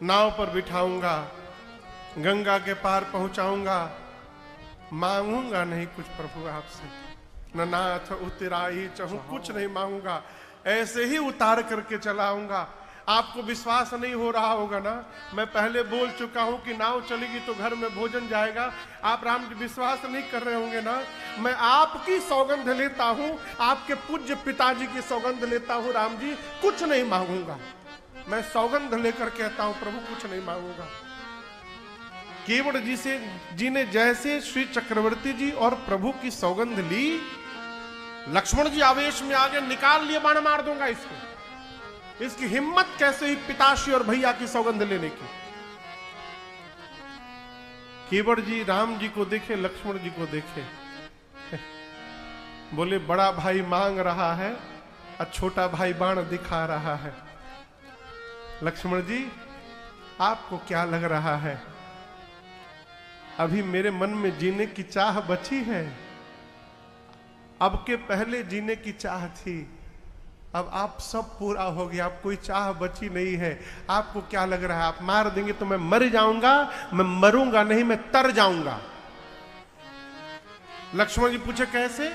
नाव पर बिठाऊंगा, गंगा के पार पहुंचाऊंगा, मांगूंगा नहीं कुछ प्रभु आपसे, न नाथ उतराई चाहूं, कुछ नहीं मांगूंगा, ऐसे ही उतार करके चलाऊंगा। आपको विश्वास नहीं हो रहा होगा ना, मैं पहले बोल चुका हूं कि नाव चलेगी तो घर में भोजन जाएगा। आप राम जी विश्वास नहीं कर रहे होंगे ना, मैं आपकी सौगंध लेता हूं, आपके पूज्य पिताजी की सौगंध लेता हूं राम जी, कुछ नहीं मांगूंगा। मैं सौगंध लेकर कहता हूं प्रभु कुछ नहीं मांगूंगा। केवट जी ने जैसे श्री चक्रवर्ती जी और प्रभु की सौगंध ली, लक्ष्मण जी आवेश में आगे निकाल लिए, बाण मार दूंगा इसको। इसकी हिम्मत कैसे ही पिताश्री और भैया की सौगंध लेने की। केवट जी राम जी को देखे, लक्ष्मण जी को देखे, बोले बड़ा भाई मांग रहा है और छोटा भाई बाण दिखा रहा है। लक्ष्मण जी आपको क्या लग रहा है, अभी मेरे मन में जीने की चाह बची है, अब के पहले जीने की चाह थी, अब आप सब पूरा हो गया, अब कोई चाह बची नहीं है। आपको क्या लग रहा है, आप मार देंगे तो मैं मर जाऊंगा? मैं मरूंगा नहीं, मैं तर जाऊंगा। लक्ष्मण जी पूछे कैसे?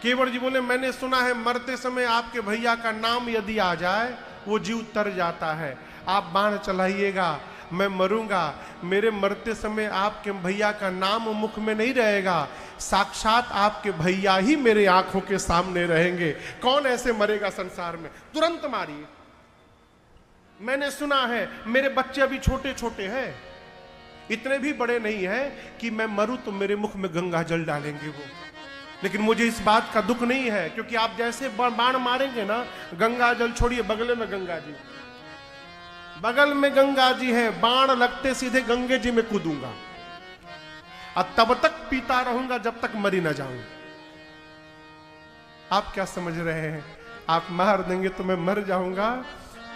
केवट जी बोले मैंने सुना है मरते समय आपके भैया का नाम यदि आ जाए वो जीव तर जाता है, आप बाण चलाइएगा, मैं मरूंगा, मेरे मरते समय आपके भैया का नाम मुख में नहीं रहेगा, साक्षात आपके भैया ही मेरे आंखों के सामने रहेंगे। कौन ऐसे मरेगा संसार में, तुरंत मारिए। मैंने सुना है मेरे बच्चे अभी छोटे छोटे हैं, इतने भी बड़े नहीं हैं कि मैं मरूं तो मेरे मुख में गंगा जल डालेंगे वो, लेकिन मुझे इस बात का दुख नहीं है, क्योंकि आप जैसे बाण मारेंगे ना, गंगा जल छोड़िए, बगल में गंगा जी, बगल में गंगा जी है, बाण लगते सीधे गंगे जी में कूदूंगा और तब तक पीता रहूंगा जब तक मरी ना जाऊं। आप क्या समझ रहे हैं, आप मार देंगे तो मैं मर जाऊंगा?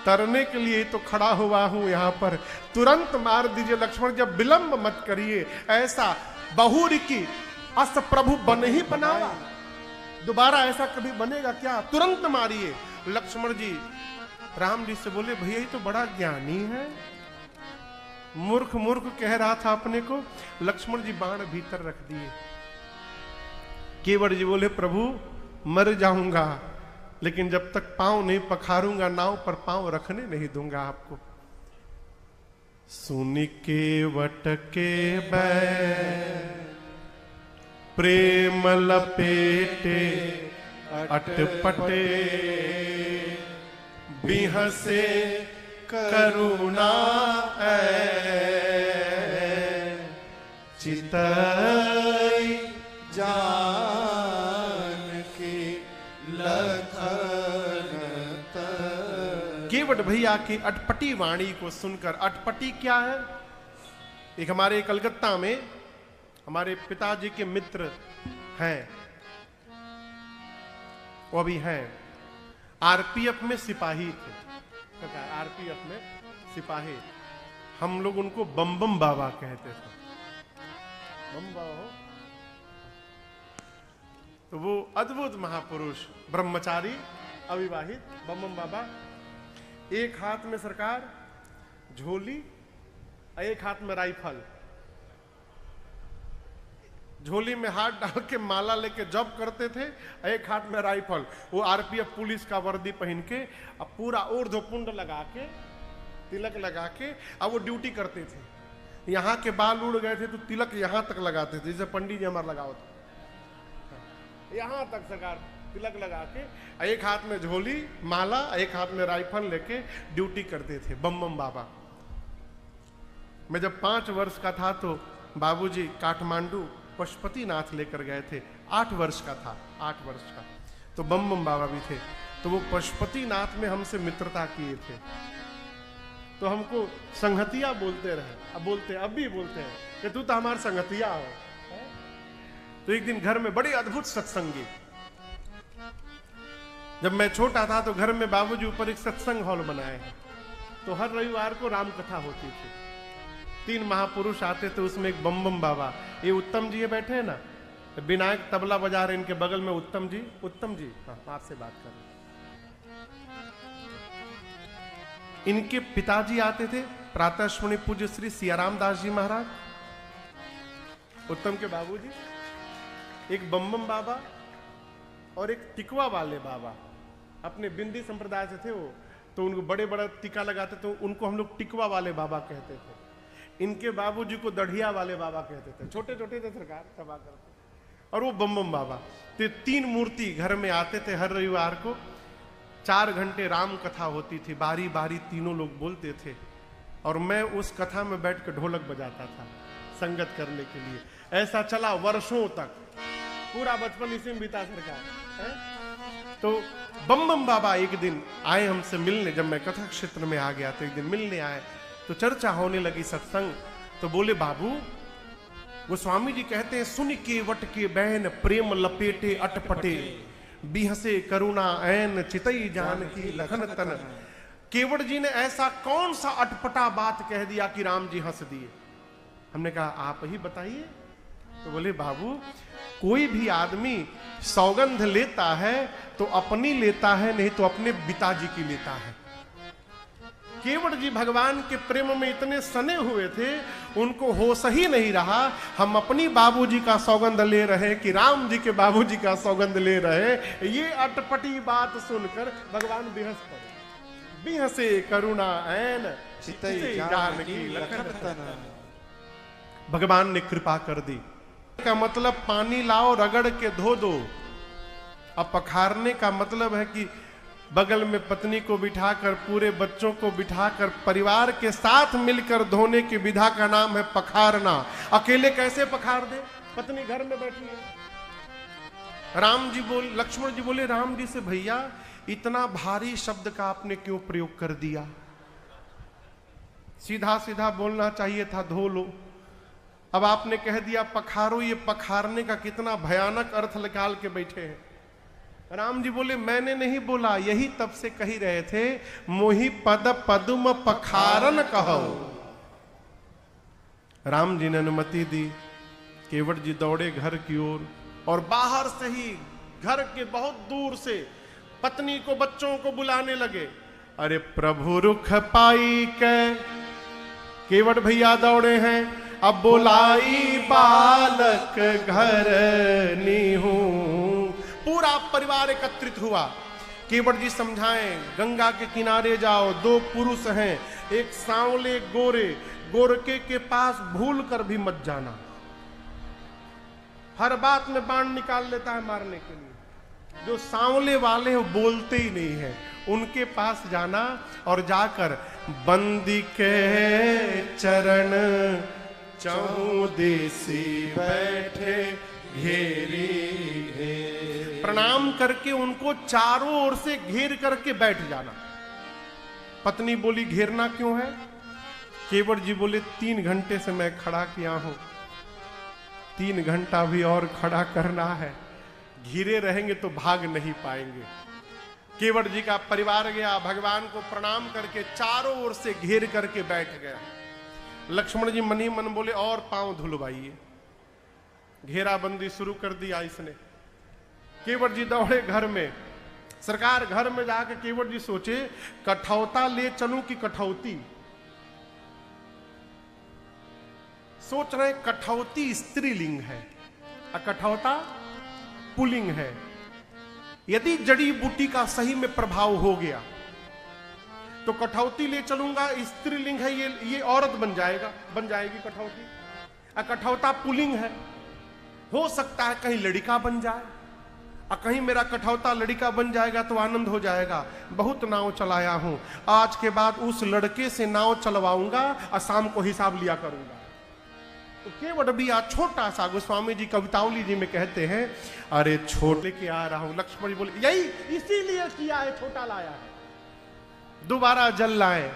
तरने के लिए तो खड़ा हुआ हूं यहां पर, तुरंत मार दीजिए लक्ष्मण, जब विलंब मत करिए। ऐसा बहुरी की अस प्रभु बन ही बनावा, दोबारा ऐसा कभी बनेगा क्या? तुरंत मारिए। लक्ष्मण जी राम जी से बोले भैया ये तो बड़ा ज्ञानी है, मूर्ख मूर्ख कह रहा था अपने को। लक्ष्मण जी बाण भीतर रख दिए। केवट जी बोले प्रभु मर जाऊंगा, लेकिन जब तक पांव नहीं पखारूंगा नाव पर पांव रखने नहीं दूंगा आपको। सुनि केवट के बैर प्रेम लपेटे अटपटे, बिहसे करुणा चितई जान की लखन। केवट भैया की अटपटी वाणी को सुनकर, अटपटी क्या है? एक हमारे कलकत्ता में हमारे पिताजी के मित्र हैं, वो भी हैं, आरपीएफ में सिपाही थे, आरपीएफ में सिपाही, हम लोग उनको बम बम बाबा कहते थे। बम बाबा हो तो वो अद्भुत महापुरुष, ब्रह्मचारी, अविवाहित बम बम बाबा, एक हाथ में सरकार झोली, एक हाथ में राइफल, झोली में हाथ डाल के माला लेके जॉब करते थे, एक हाथ में राइफल, वो आरपीएफ पुलिस का वर्दी पहन के, अब पूरा ऊर्ध्वपुंड लगा के, तिलक लगा के, अब वो ड्यूटी करते थे। यहाँ के बाल उड़ गए थे तो तिलक यहाँ तक लगाते थे, जैसे पंडित जी हमारा लगाओ था, यहाँ तक सरकार तिलक लगा के, एक हाथ में झोली माला, एक हाथ में राइफल लेके ड्यूटी करते थे बम बम बाबा। मैं जब 5 वर्ष का था तो बाबूजी काठमांडू पशुपतिनाथ लेकर गए थे, 8 वर्ष का था, 8 वर्ष का, तो बम बम बाबा भी थे, तो वो पशुपतिनाथ में हमसे मित्रता किए थे, तो हमको संगतिया बोलते रहे, अब भी बोलते हैं कि तू तो हमारा संगतिया हो। तो एक दिन घर में बड़ी अद्भुत सत्संगी, जब मैं छोटा था तो घर में बाबूजी ऊपर एक सत्संग हॉल बनाए हैं, तो हर रविवार को राम कथा होती थी, 3 महापुरुष आते थे, उसमें एक बम बम बाबा, ये उत्तम जी ये बैठे हैं ना, विनायक तबला बजा रहे, इनके बगल में उत्तम जी हाँ आपसे बात कर रहे। इनके पिताजी आते थे, प्रातः स्मरणीय पूज्य श्री सियाराम दास जी महाराज, उत्तम के बाबूजी, एक बम्बम बाबा और एक टिकवा वाले बाबा, अपने बिंदी संप्रदाय से थे वो, तो उनको बड़े बड़ा टीका लगाते तो उनको हम लोग टिकवा वाले बाबा कहते थे। इनके बाबूजी को दढ़िया वाले बाबा कहते थे, छोटे छोटे थे सरकार, सभा करते, और वो बम्बम बाबा। तो 3 मूर्ति घर में आते थे हर रविवार को, 4 घंटे राम कथा होती थी, बारी बारी तीनों लोग बोलते थे, और मैं उस कथा में बैठ कर ढोलक बजाता था संगत करने के लिए। ऐसा चला वर्षों तक, पूरा बचपन इसी में बीता सरकार है? तो बम्बम बाबा एक दिन आए हमसे मिलने, जब मैं कथा क्षेत्र में आ गया तो एक दिन मिलने आए, तो चर्चा होने लगी सत्संग। तो बोले बाबू, वो स्वामी जी कहते हैं, सुन के वट के बैन प्रेम लपेटे अटपटे, बिहसे करुणा ऐन चितई जान की लखन तन। केवट जी ने ऐसा कौन सा अटपटा बात कह दिया कि राम जी हंस दिए? हमने कहा आप ही बताइए। तो बोले बाबू, कोई भी आदमी सौगंध लेता है तो अपनी लेता है, नहीं तो अपने पिताजी की लेता है। केवट जी भगवान के प्रेम में इतने सने हुए थे, उनको होश ही नहीं रहा। हम अपनी बाबूजी का सौगंध ले रहे कि राम जी के बाबूजी का सौगंध ले रहे, ये अटपटी बात सुनकर भगवान बेहस पड़े। बिहसे करुणा ऐन चितई जान की लखन तन। भगवान ने कृपा कर दी। का मतलब पानी लाओ रगड़ के धो दो। अब पखारने का मतलब है कि बगल में पत्नी को बिठाकर, पूरे बच्चों को बिठाकर, परिवार के साथ मिलकर धोने की विधा का नाम है पखारना। अकेले कैसे पखार दे? पत्नी घर में बैठी है। लक्ष्मण जी बोले राम जी से, भैया इतना भारी शब्द का आपने क्यों प्रयोग कर दिया? सीधा सीधा बोलना चाहिए था, धो लो। अब आपने कह दिया पखारो। ये पखारने का कितना भयानक अर्थ निकाल के बैठे हैं। राम जी बोले मैंने नहीं बोला, यही तब से कही रहे थे, मोहि पद पदुम पखारन कहो। राम जी ने अनुमति दी। केवट जी दौड़े घर की ओर, और बाहर से ही घर के बहुत दूर से पत्नी को, बच्चों को बुलाने लगे। अरे प्रभु रुख पाई के केवट भैया दौड़े हैं, अब बुलाई बालक घर नीहू। पूरा परिवार एकत्रित हुआ। केवट जी समझाएं, गंगा के किनारे जाओ, 2 पुरुष हैं, एक सांवले गोरे, गोरके के पास भूल कर भी मत जाना। हर बात में बाण निकाल लेता है मारने के लिए। जो सांवले वाले हैं बोलते ही नहीं है, उनके पास जाना और जाकर बंदी के चरण चहु देसी बैठे घेरी घेर। प्रणाम करके उनको चारों ओर से घेर करके बैठ जाना। पत्नी बोली घेरना क्यों है? केवट जी बोले 3 घंटे से मैं खड़ा किया हूं, 3 घंटा भी और खड़ा करना है। घिरे रहेंगे तो भाग नहीं पाएंगे। केवट जी का परिवार गया, भगवान को प्रणाम करके चारों ओर से घेर करके बैठ गया। लक्ष्मण जी मनी मन बोले और पांव धुलवाइए। घेराबंदी शुरू कर दिया इसने। केवट जी दौड़े घर में। सरकार घर में जाकर केवट जी सोचे कठौता ले चलूं कि कठौती। सोच रहे कठौती स्त्रीलिंग है और कठौता पुल्लिंग है। यदि जड़ी बूटी का सही में प्रभाव हो गया तो कठौती ले चलूंगा, स्त्रीलिंग है, ये औरत बन जाएगी कठौती। और कठौता पुल्लिंग है, हो सकता है कहीं लड़का बन जाए, और कहीं मेरा कठौता लड़का बन जाएगा तो आनंद हो जाएगा। बहुत नाव चलाया हूं, आज के बाद उस लड़के से नाव चलवाऊंगा और शाम को हिसाब लिया करूंगा। तो केवट बिया छोटा सा, गोस्वामी जी कवितावली जी में कहते हैं, अरे छोटे के आ रहा हूं। लक्ष्मण जी बोले यही इसीलिए किया है, छोटा लाया है। दोबारा जल लाए,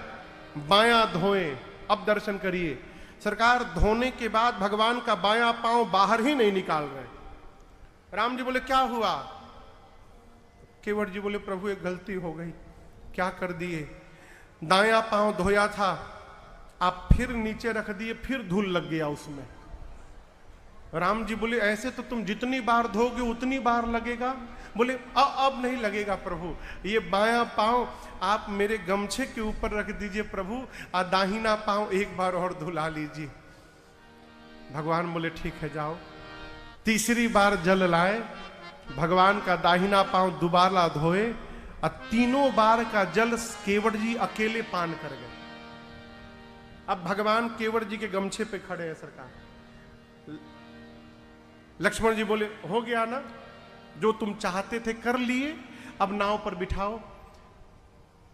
बायां धोए, अब दर्शन करिए। सरकार धोने के बाद भगवान का बायां पांव बाहर ही नहीं निकाल रहे। राम जी बोले क्या हुआ? केवट जी बोले प्रभु एक गलती हो गई। क्या कर दिए? दायां पांव धोया था, आप फिर नीचे रख दिए, फिर धूल लग गया उसमें। राम जी बोले ऐसे तो तुम जितनी बार धोगे उतनी बार लगेगा। बोले अब नहीं लगेगा प्रभु, ये बायां पांव आप मेरे गमछे के ऊपर रख दीजिए प्रभु, और दाहिना पांव एक बार और धुला लीजिए। भगवान बोले ठीक है जाओ। तीसरी बार जल लाए, भगवान का दाहिना पांव दोबारा धोए, और तीनों बार का जल केवट जी अकेले पान कर गए। अब भगवान केवट जी के गमछे पे खड़े हैं सरकार। लक्ष्मण जी बोले हो गया ना, जो तुम चाहते थे कर लिए, अब नाव पर बिठाओ।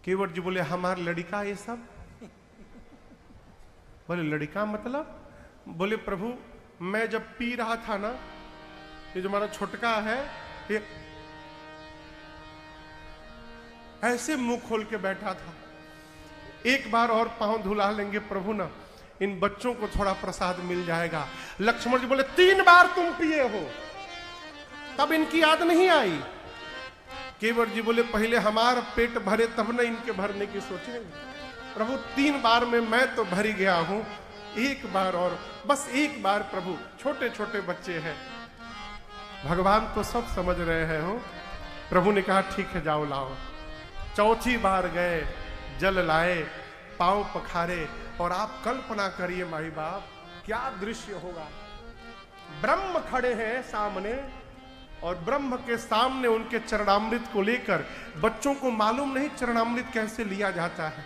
केवट जी बोले हमारा लड़का ये सब। बोले लड़का मतलब? बोले प्रभु मैं जब पी रहा था ना, ये जो हमारा छोटका है ये ऐसे मुंह खोल के बैठा था, एक बार और पांव धुला लेंगे प्रभु ना, इन बच्चों को थोड़ा प्रसाद मिल जाएगा। लक्ष्मण जी बोले 3 बार तुम पिए हो, तब इनकी याद नहीं आई। केवट जी बोले पहले हमारा पेट भरे तब न इनके भरने की सोचेंगे। प्रभु 3 बार में मैं तो भरी गया हूं, एक बार और, बस एक बार प्रभु, छोटे छोटे बच्चे हैं। भगवान तो सब समझ रहे हो। प्रभु ने कहा ठीक है जाओ लाओ। चौथी बार गए, जल लाए, पांव पखारे, और आप कल्पना करिए माई बाप क्या दृश्य होगा। ब्रह्म खड़े हैं सामने, और ब्रह्म के सामने उनके चरणामृत को लेकर, बच्चों को मालूम नहीं चरणामृत कैसे लिया जाता है।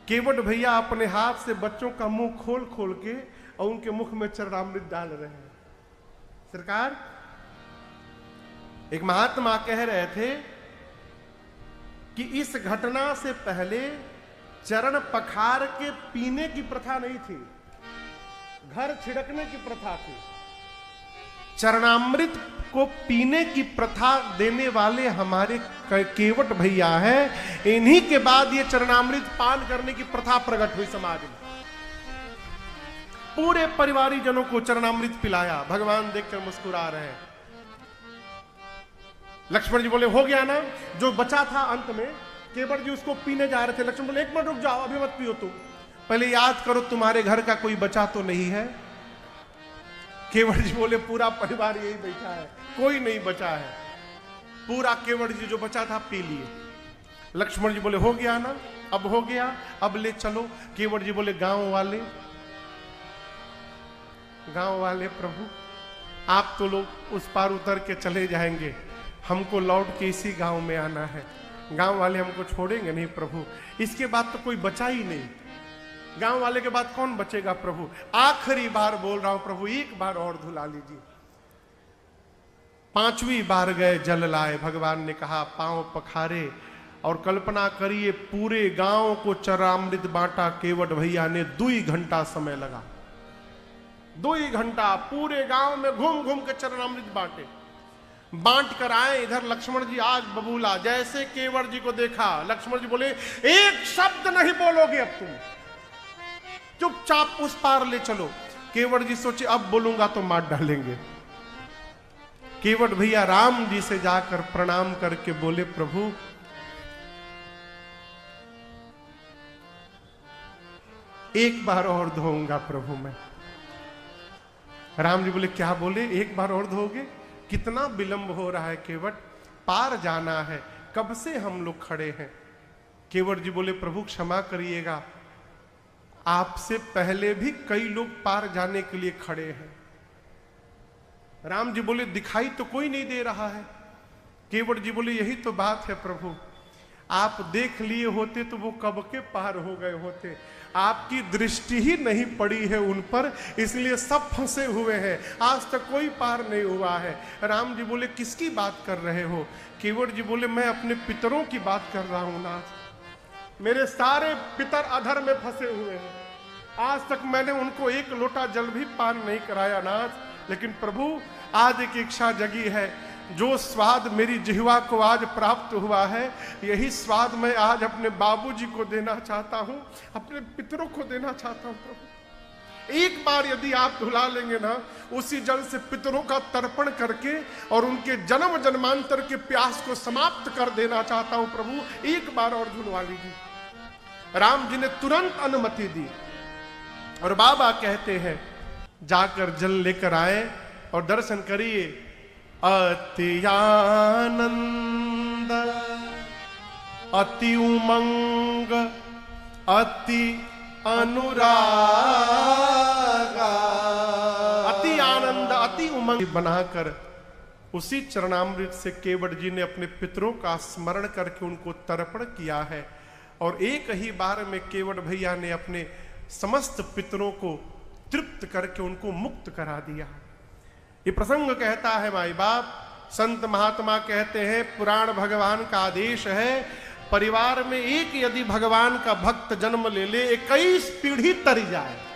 केवट भैया अपने हाथ से बच्चों का मुंह खोल खोल के और उनके मुख में चरणामृत डाल रहे हैं। सरकार एक महात्मा कह रहे थे कि इस घटना से पहले चरण पखार के पीने की प्रथा नहीं थी, घर छिड़कने की प्रथा थी। चरणामृत को पीने की प्रथा देने वाले हमारे केवट भैया हैं। इन्हीं के बाद ये चरणामृत पान करने की प्रथा प्रकट हुई समाज में। पूरे परिवारी जनों को चरणामृत पिलाया। भगवान देखकर मुस्कुरा रहे हैं। लक्ष्मण जी बोले हो गया ना, जो बचा था अंत में केवट जी उसको पीने जा रहे थे। लक्ष्मण बोले 1 मिनट रुक जाओ, अभी मत पियो तुम, पहले याद करो तुम्हारे घर का कोई बचा तो नहीं है। केवट जी बोले पूरा परिवार यही बैठा है, कोई नहीं बचा है, पूरा केवट जी जो बचा था पी लिए। लक्ष्मण जी बोले हो गया ना, अब हो गया, अब ले चलो। केवट जी बोले गांव वाले प्रभु आप तो लोग उस पार उतर के चले जाएंगे, हमको लौट के इसी गांव में आना है, गांव वाले हमको छोड़ेंगे नहीं प्रभु। इसके बाद तो कोई बचा ही नहीं, गांव वाले के बाद कौन बचेगा प्रभु। आखिरी बार बोल रहा हूं प्रभु, एक बार और धुला लीजिए। 5वीं बार गए, जल लाए। भगवान ने कहा पांव पखारे, और कल्पना करिए पूरे गांव को चरणामृत बांटा। केवट भैया ने 2 घंटा समय लगा, 2 घंटा पूरे गांव में घूम घूम के चरणामृत बांटे। बांट कर आए इधर, लक्ष्मण जी आग बबूला। जैसे केवट जी को देखा, लक्ष्मण जी बोले एक शब्द नहीं बोलोगे अब तुम, चुपचाप उस पार ले चलो। केवट जी सोचे अब बोलूंगा तो मार डालेंगे। केवट भैया राम जी से जाकर प्रणाम करके बोले प्रभु एक बार और धोऊंगा प्रभु मैं। राम जी बोले क्या बोले, एक बार और धोगे? कितना विलंब हो रहा है केवट, पार जाना है, कब से हम लोग खड़े हैं। केवट जी बोले प्रभु क्षमा करिएगा, आपसे पहले भी कई लोग पार जाने के लिए खड़े हैं। राम जी बोले दिखाई तो कोई नहीं दे रहा है। केवट जी बोले यही तो बात है प्रभु, आप देख लिए होते तो वो कब के पार हो गए होते। आपकी दृष्टि ही नहीं पड़ी है उन पर, इसलिए सब फंसे हुए हैं, आज तक कोई पार नहीं हुआ है। राम जी बोले किसकी बात कर रहे हो? केवट जी बोले मैं अपने पितरों की बात कर रहा हूं नाथ। मेरे सारे पितर अधर में फंसे हुए हैं, आज तक मैंने उनको एक लोटा जल भी पान नहीं कराया नाथ। लेकिन प्रभु आज एक इच्छा जगी है, जो स्वाद मेरी जिह्वा को आज प्राप्त हुआ है, यही स्वाद मैं आज अपने बाबूजी को देना चाहता हूं, अपने पितरों को देना चाहता हूं प्रभु। एक बार यदि आप धुला लेंगे ना, उसी जल से पितरों का तर्पण करके और उनके जन्म जन्मांतर के प्यास को समाप्त कर देना चाहता हूं प्रभु, एक बार और धुलवा लीजिए। राम जी ने तुरंत अनुमति दी। और बाबा कहते हैं जाकर जल लेकर आए और दर्शन करिए। अति आनंद, अति उमंग, अति अनुरागा, अति आनंद अति उमंग बनाकर उसी चरणामृत से केवट जी ने अपने पितरों का स्मरण करके उनको तर्पण किया है। और एक ही बार में केवट भैया ने अपने समस्त पितरों को तृप्त करके उनको मुक्त करा दिया। ये प्रसंग कहता है माई बाप, संत महात्मा कहते हैं पुराण भगवान का आदेश है, परिवार में एक यदि भगवान का भक्त जन्म ले ले 21 पीढ़ी तर जाए।